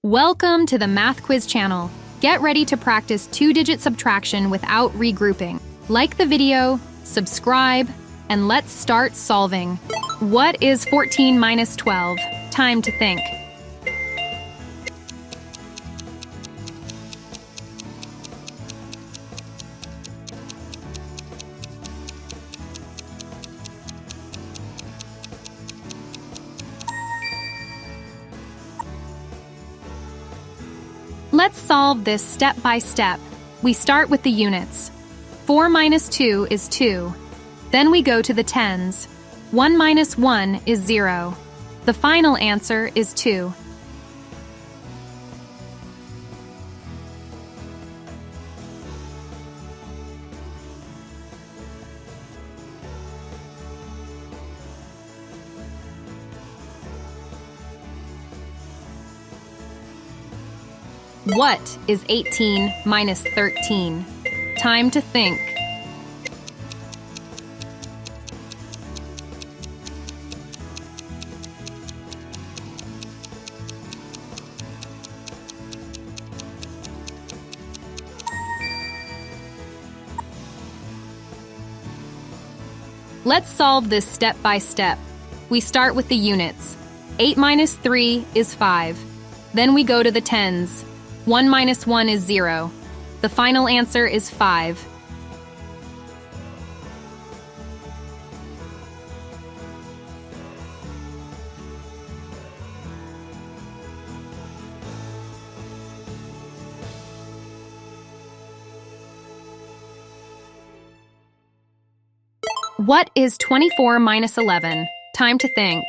Welcome to the Math Quiz channel. Get ready to practice two-digit subtraction without regrouping. Like the video, subscribe, and let's start solving. What is 14 minus 12? Time to think. Let's solve this step by step. We start with the units. 4 minus 2 is 2. Then we go to the tens. 1 minus 1 is 0. The final answer is 2. What is 18 minus 13? Time to think. Let's solve this step by step. We start with the units. 8 minus 3 is 5. Then we go to the tens. 1 minus 1 is 0. The final answer is 5. What is 24 minus 11? Time to think.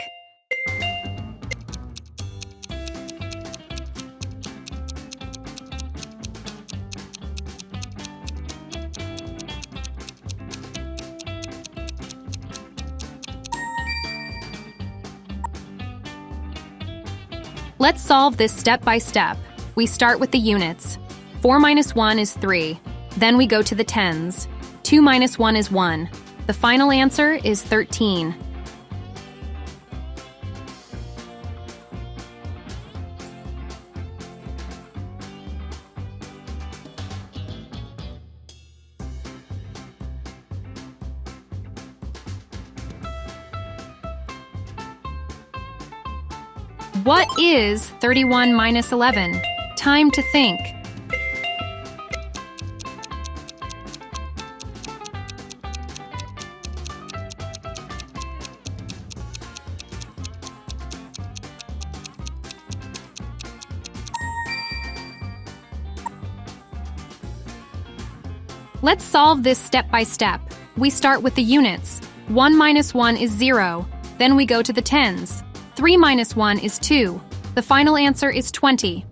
Let's solve this step by step. We start with the units. 4 minus 1 is 3. Then we go to the tens. 2 minus 1 is 1. The final answer is 13. What is 31 minus 11? Time to think. Let's solve this step by step. We start with the units. 1 minus 1 is 0. Then we go to the tens. 3 minus 1 is 2. The final answer is 20.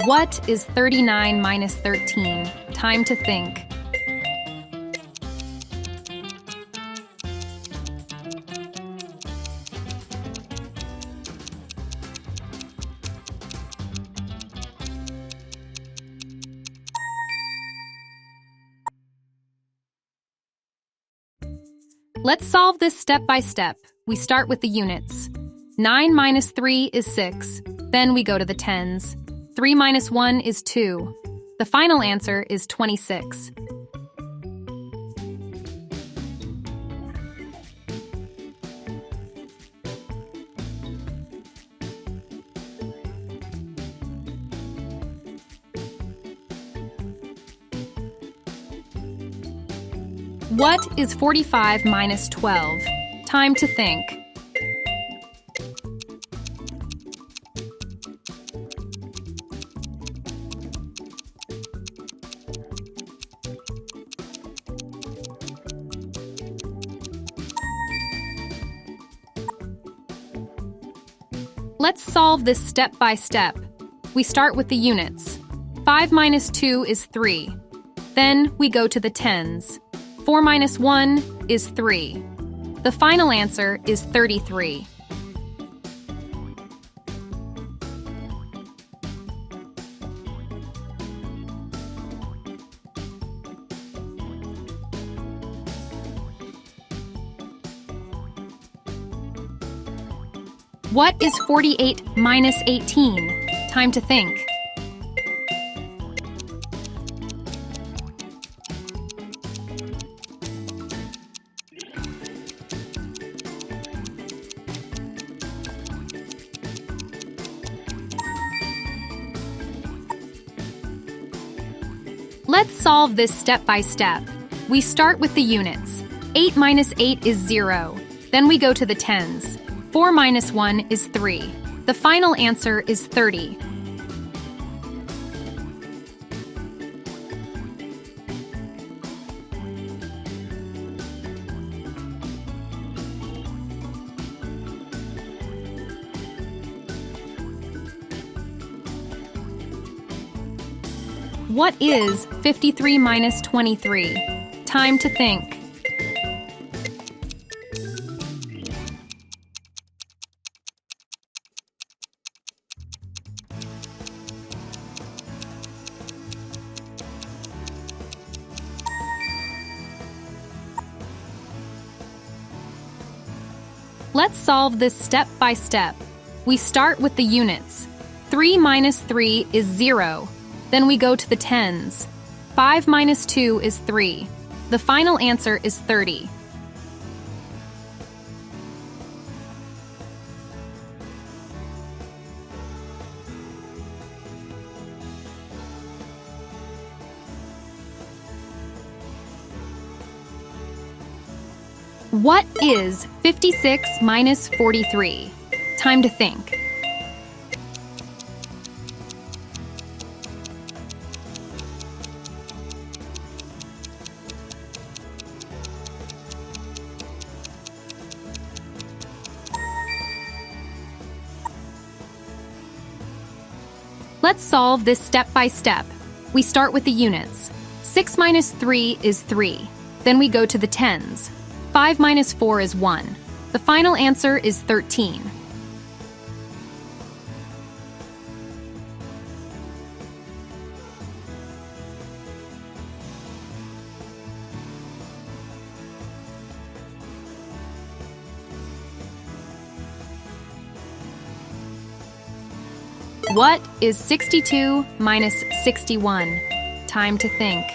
What is 39 minus 13? Time to think. Let's solve this step by step. We start with the units. 9 minus 3 is 6. Then we go to the tens. 3 minus 1 is 2. The final answer is 26. What is 45 minus 12? Time to think. Let's solve this step by step. We start with the units. 5 minus 2 is 3. Then we go to the tens. 4 minus 1 is 3. The final answer is 33. What is 48 minus 18? Time to think. Let's solve this step by step. We start with the units. 8 minus 8 is 0. Then we go to the tens. 4 minus 1 is 3. The final answer is 30. What is 53 minus 23? Time to think. Let's solve this step by step. We start with the units. 3 minus 3 is 0. Then we go to the tens. 5 minus 2 is 3. The final answer is 30. What is 56 minus 43? Time to think. Let's solve this step by step. We start with the units. 6 minus 3 is 3. Then we go to the tens. 5 minus 4 is 1. The final answer is 13. What is 62 minus 61? Time to think.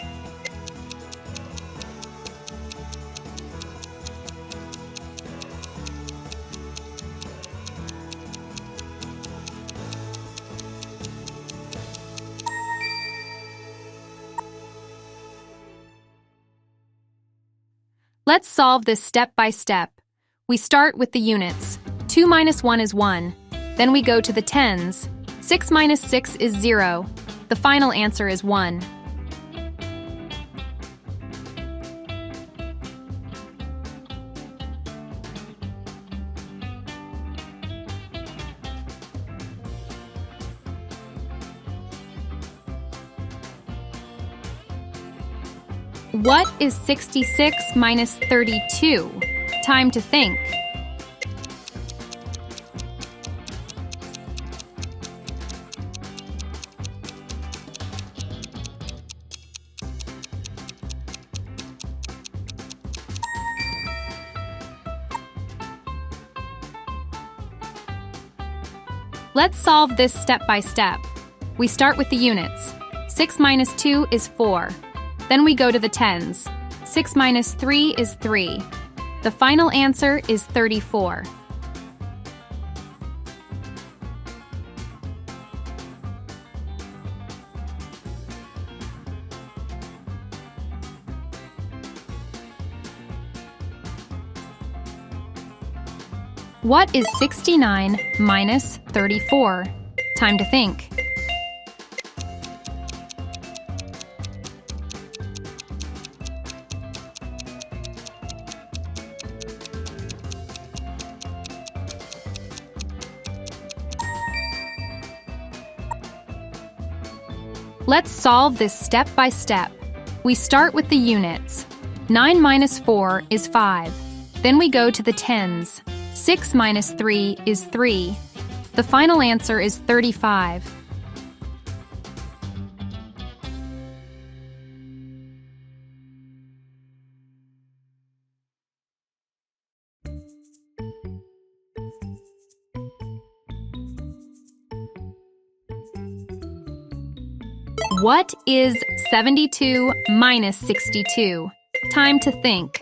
Let's solve this step by step. We start with the units. 2 minus 1 is 1. Then we go to the tens. 6 minus 6 is 0. The final answer is 1. What is 66 minus 32? Time to think. Let's solve this step by step. We start with the units. 6 minus 2 is 4. Then we go to the tens. 6 minus 3 is 3. The final answer is 34. What is 69 minus 34? Time to think. Let's solve this step by step. We start with the units. 9 minus 4 is 5. Then we go to the tens. 6 minus 3 is 3. The final answer is 35. What is 72 minus 62? Time to think.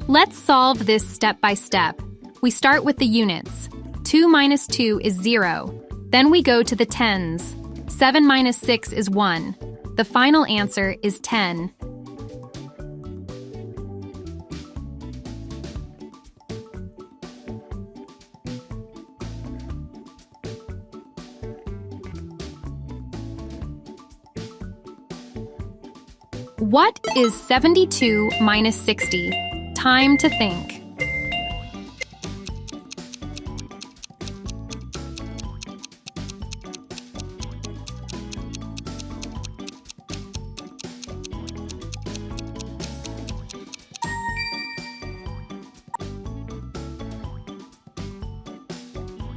Let's solve this step by step. We start with the units. 2 minus 2 is 0. Then we go to the tens. 7 minus 6 is 1. The final answer is 10. What is 72 minus 60? Time to think.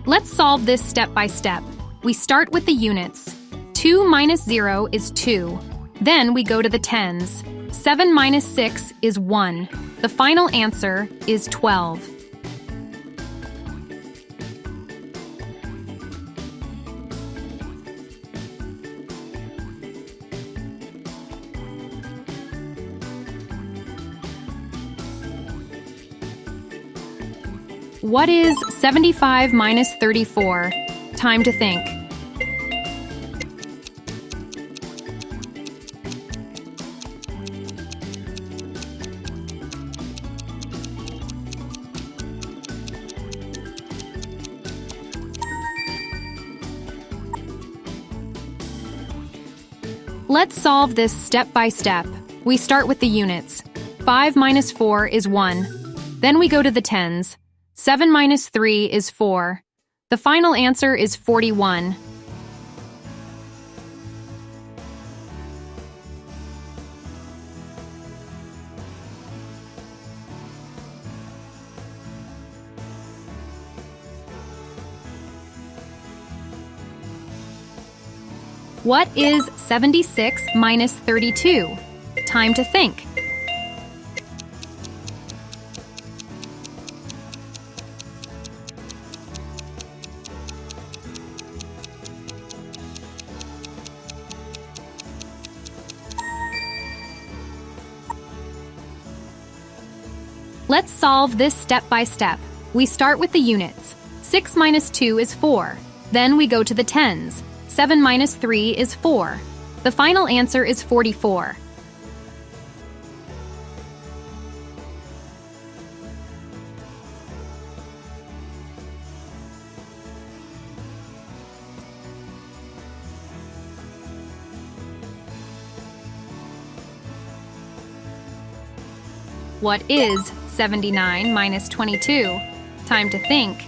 Let's solve this step by step. We start with the units. 2 minus 0 is 2. Then we go to the tens. 7 minus 6 is 1. The final answer is 12. What is 75 minus 34? Time to think. Let's solve this step by step. We start with the units. 5 minus 4 is 1. Then we go to the tens. 7 minus 3 is 4. The final answer is 41. What is 76 minus 32? Time to think. Let's solve this step by step. We start with the units. 6 minus 2 is 4. Then we go to the tens. 7 minus 3 is 4. The final answer is 44. What is 79 minus 22? Time to think.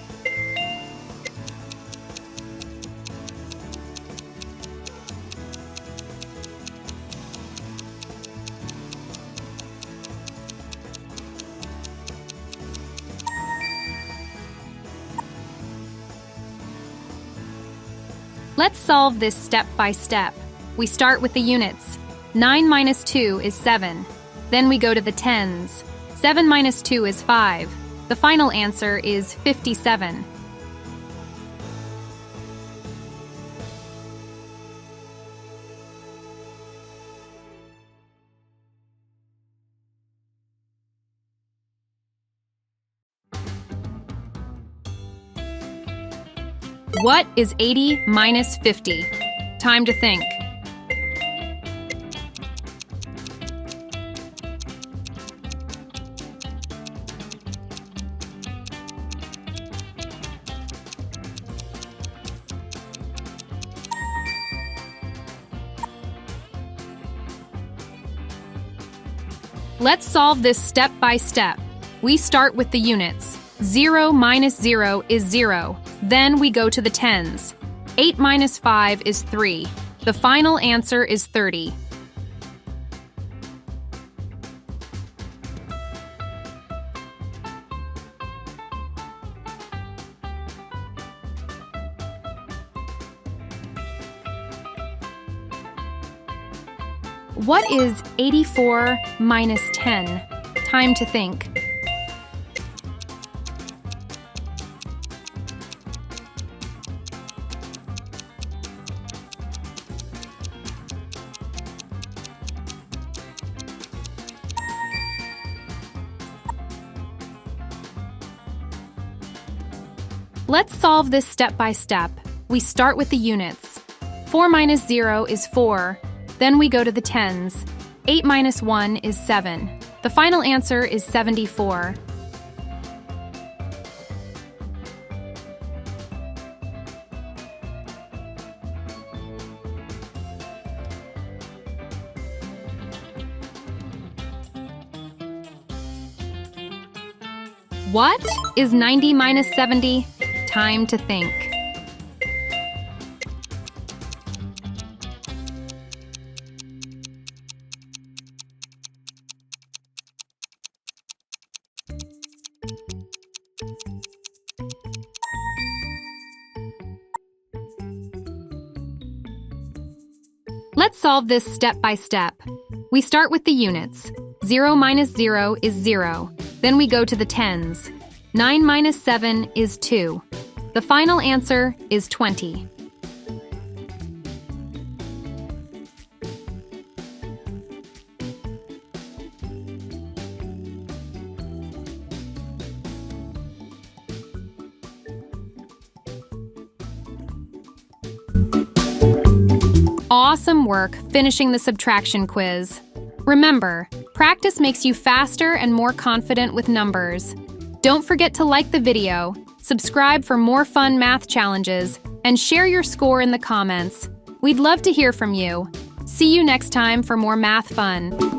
Let's solve this step by step. We start with the units. 9 minus 2 is 7. Then we go to the tens. 7 minus 2 is 5. The final answer is 57. What is 80 minus 50? Time to think. Let's solve this step by step. We start with the units. 0 minus 0 is 0. Then we go to the tens. 8 minus 5 is 3. The final answer is 30. What is 84 minus 10? Time to think. Let's solve this step by step. We start with the units. 4 minus 0 is 4. Then we go to the tens. 8 minus 1 is 7. The final answer is 74. What is 90 minus 70? Time to think. Let's solve this step by step. We start with the units. 0 minus 0 is 0. Then we go to the tens. 9 minus 7 is 2. The final answer is 20. Awesome work finishing the subtraction quiz. Remember, practice makes you faster and more confident with numbers. Don't forget to like the video, subscribe for more fun math challenges, and share your score in the comments. We'd love to hear from you. See you next time for more math fun.